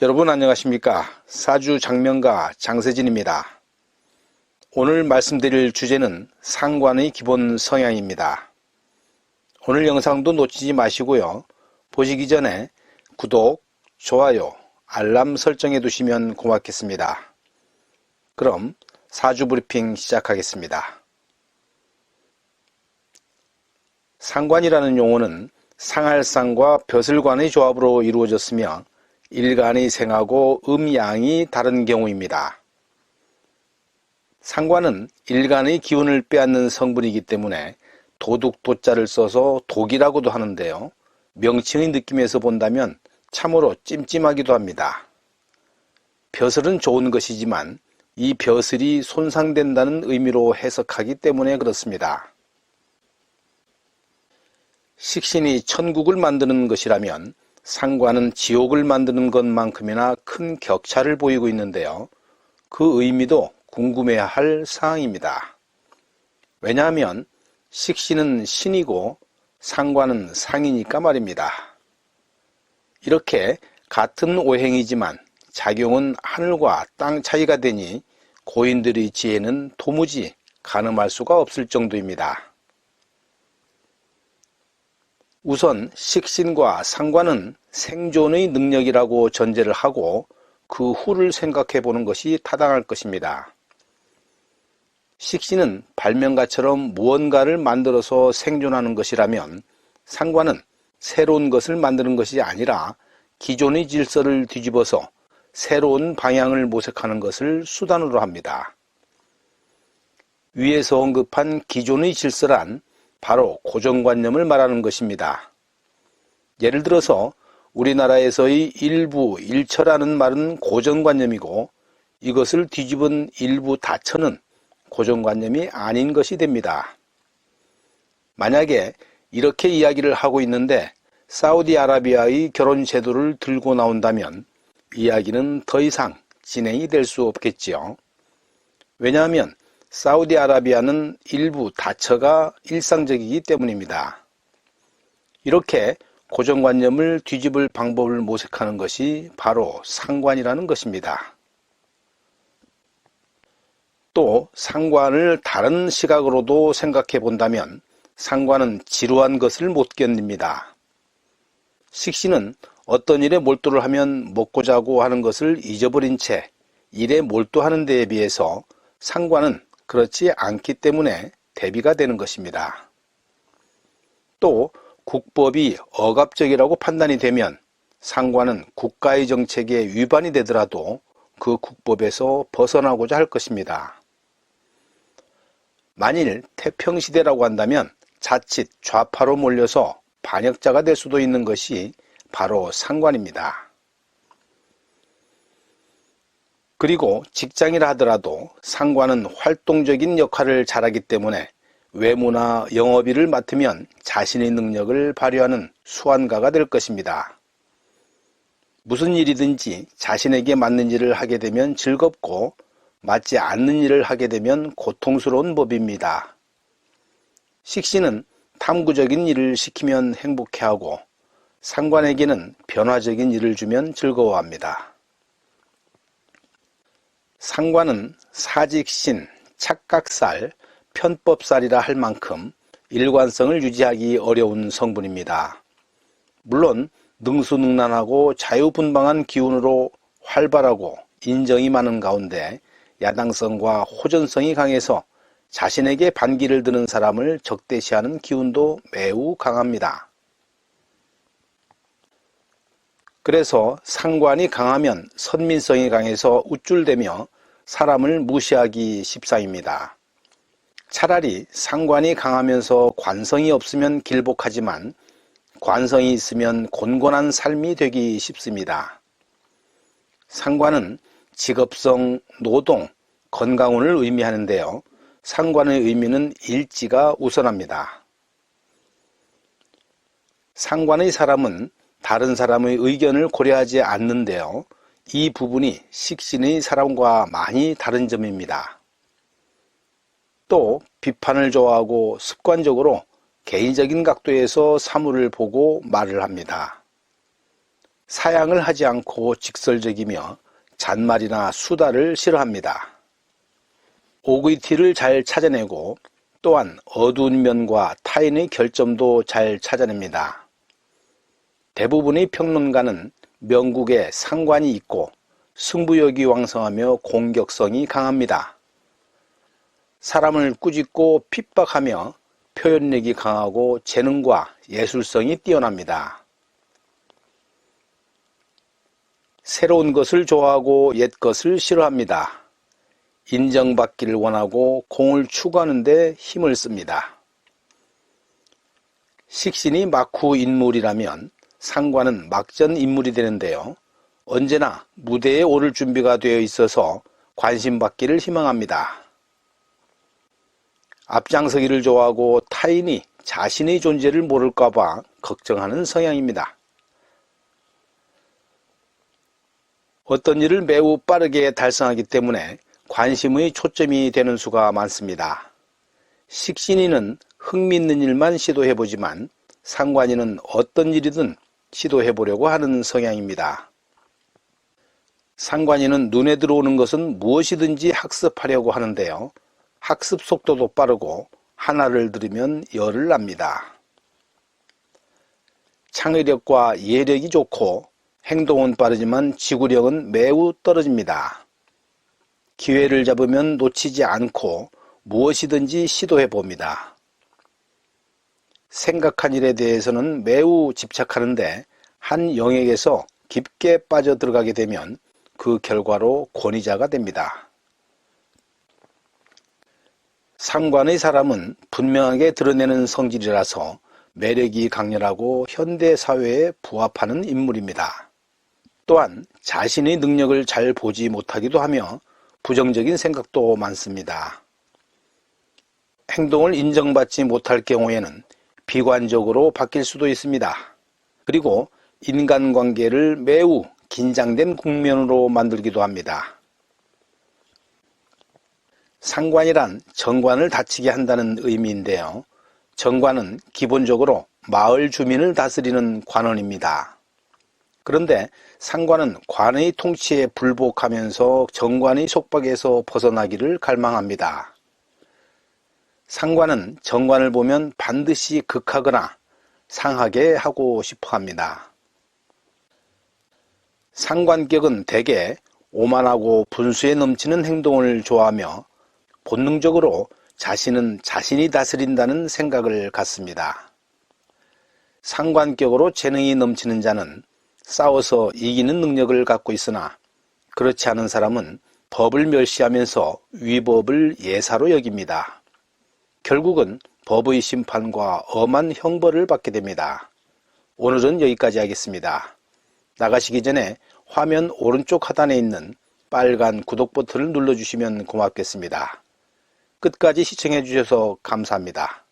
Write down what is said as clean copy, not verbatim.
여러분 안녕하십니까? 사주 장명가 장세진입니다. 오늘 말씀드릴 주제는 상관의 기본 성향입니다. 오늘 영상도 놓치지 마시고요. 보시기 전에 구독, 좋아요, 알람 설정해 두시면 고맙겠습니다. 그럼 사주 브리핑 시작하겠습니다. 상관이라는 용어는 상할상과 벼슬관의 조합으로 이루어졌으며 일간이 생하고 음양이 다른 경우입니다. 상관은 일간의 기운을 빼앗는 성분이기 때문에 도둑도자를 써서 독이라고도 하는데요. 명칭의 느낌에서 본다면 참으로 찜찜하기도 합니다. 벼슬은 좋은 것이지만 이 벼슬이 손상된다는 의미로 해석하기 때문에 그렇습니다. 식신이 천국을 만드는 것이라면 상관은 지옥을 만드는 것만큼이나 큰 격차를 보이고 있는데요. 그 의미도 궁금해야 할 사항입니다. 왜냐하면 식신은 신이고 상관은 상이니까 말입니다. 이렇게 같은 오행이지만 작용은 하늘과 땅 차이가 되니 고인들의 지혜는 도무지 가늠할 수가 없을 정도입니다. 우선 식신과 상관은 생존의 능력이라고 전제를 하고 그 후를 생각해 보는 것이 타당할 것입니다. 식신은 발명가처럼 무언가를 만들어서 생존하는 것이라면 상관은 새로운 것을 만드는 것이 아니라 기존의 질서를 뒤집어서 새로운 방향을 모색하는 것을 수단으로 합니다. 위에서 언급한 기존의 질서란 바로 고정관념을 말하는 것입니다. 예를 들어서 우리나라에서의 일부 일처라는 말은 고정관념이고 이것을 뒤집은 일부 다처는 고정관념이 아닌 것이 됩니다. 만약에 이렇게 이야기를 하고 있는데 사우디아라비아의 결혼 제도를 들고 나온다면 이야기는 더 이상 진행이 될 수 없겠지요. 왜냐하면 사우디아라비아는 일부 다처가 일상적이기 때문입니다. 이렇게 고정관념을 뒤집을 방법을 모색하는 것이 바로 상관이라는 것입니다. 또 상관을 다른 시각으로도 생각해 본다면 상관은 지루한 것을 못 견딥니다. 식신은 어떤 일에 몰두를 하면 먹고 자고 하는 것을 잊어버린 채 일에 몰두하는 데에 비해서 상관은 그렇지 않기 때문에 대비가 되는 것입니다. 또 국법이 억압적이라고 판단이 되면 상관은 국가의 정책에 위반이 되더라도 그 국법에서 벗어나고자 할 것입니다. 만일 태평시대라고 한다면 자칫 좌파로 몰려서 반역자가 될 수도 있는 것이 바로 상관입니다. 그리고 직장이라 하더라도 상관은 활동적인 역할을 잘하기 때문에 외무나 영업일을 맡으면 자신의 능력을 발휘하는 수완가가 될 것입니다. 무슨 일이든지 자신에게 맞는 일을 하게 되면 즐겁고 맞지 않는 일을 하게 되면 고통스러운 법입니다. 식신은 탐구적인 일을 시키면 행복해하고 상관에게는 변화적인 일을 주면 즐거워합니다. 상관은 사직신, 착각살, 편법살이라 할 만큼 일관성을 유지하기 어려운 성분입니다. 물론 능수능란하고 자유분방한 기운으로 활발하고 인정이 많은 가운데 야당성과 호전성이 강해서 자신에게 반기를 드는 사람을 적대시하는 기운도 매우 강합니다. 그래서 상관이 강하면 선민성이 강해서 우쭐대며 사람을 무시하기 십상입니다. 차라리 상관이 강하면서 관성이 없으면 길복하지만 관성이 있으면 곤곤한 삶이 되기 쉽습니다. 상관은 직업성, 노동, 건강운을 의미하는데요. 상관의 의미는 일지가 우선합니다. 상관의 사람은 다른 사람의 의견을 고려하지 않는데요. 이 부분이 식신의 사람과 많이 다른 점입니다. 또 비판을 좋아하고 습관적으로 개인적인 각도에서 사물을 보고 말을 합니다. 사양을 하지 않고 직설적이며 잔말이나 수다를 싫어합니다. 오그리티를 잘 찾아내고 또한 어두운 면과 타인의 결점도 잘 찾아냅니다. 대부분의 평론가는 명국에 상관이 있고 승부욕이 왕성하며 공격성이 강합니다. 사람을 꾸짖고 핍박하며 표현력이 강하고 재능과 예술성이 뛰어납니다. 새로운 것을 좋아하고 옛 것을 싫어합니다. 인정받기를 원하고 공을 추구하는 데 힘을 씁니다. 식신이 막후 인물이라면 상관은 막전 인물이 되는데요. 언제나 무대에 오를 준비가 되어 있어서 관심받기를 희망합니다. 앞장서기를 좋아하고 타인이 자신의 존재를 모를까 봐 걱정하는 성향입니다. 어떤 일을 매우 빠르게 달성하기 때문에 관심의 초점이 되는 수가 많습니다. 식신이는 흥미있는 일만 시도해보지만 상관이는 어떤 일이든 시도해보려고 하는 성향입니다. 상관이는 눈에 들어오는 것은 무엇이든지 학습하려고 하는데요. 학습 속도도 빠르고 하나를 들으면 열을 납니다. 창의력과 예력이 좋고 행동은 빠르지만 지구력은 매우 떨어집니다. 기회를 잡으면 놓치지 않고 무엇이든지 시도해 봅니다. 생각한 일에 대해서는 매우 집착하는데 한 영역에서 깊게 빠져들어가게 되면 그 결과로 권위자가 됩니다. 상관의 사람은 분명하게 드러내는 성질이라서 매력이 강렬하고 현대 사회에 부합하는 인물입니다. 또한 자신의 능력을 잘 보지 못하기도 하며 부정적인 생각도 많습니다. 행동을 인정받지 못할 경우에는 비관적으로 바뀔 수도 있습니다. 그리고 인간관계를 매우 긴장된 국면으로 만들기도 합니다. 상관이란 정관을 다치게 한다는 의미인데요. 정관은 기본적으로 마을 주민을 다스리는 관원입니다. 그런데 상관은 관의 통치에 불복하면서 정관의 속박에서 벗어나기를 갈망합니다. 상관은 정관을 보면 반드시 극하거나 상하게 하고 싶어 합니다. 상관격은 대개 오만하고 분수에 넘치는 행동을 좋아하며 본능적으로 자신은 자신이 다스린다는 생각을 갖습니다. 상관격으로 재능이 넘치는 자는 싸워서 이기는 능력을 갖고 있으나 그렇지 않은 사람은 법을 멸시하면서 위법을 예사로 여깁니다. 결국은 법의 심판과 엄한 형벌을 받게 됩니다. 오늘은 여기까지 하겠습니다. 나가시기 전에 화면 오른쪽 하단에 있는 빨간 구독 버튼을 눌러주시면 고맙겠습니다. 끝까지 시청해 주셔서 감사합니다.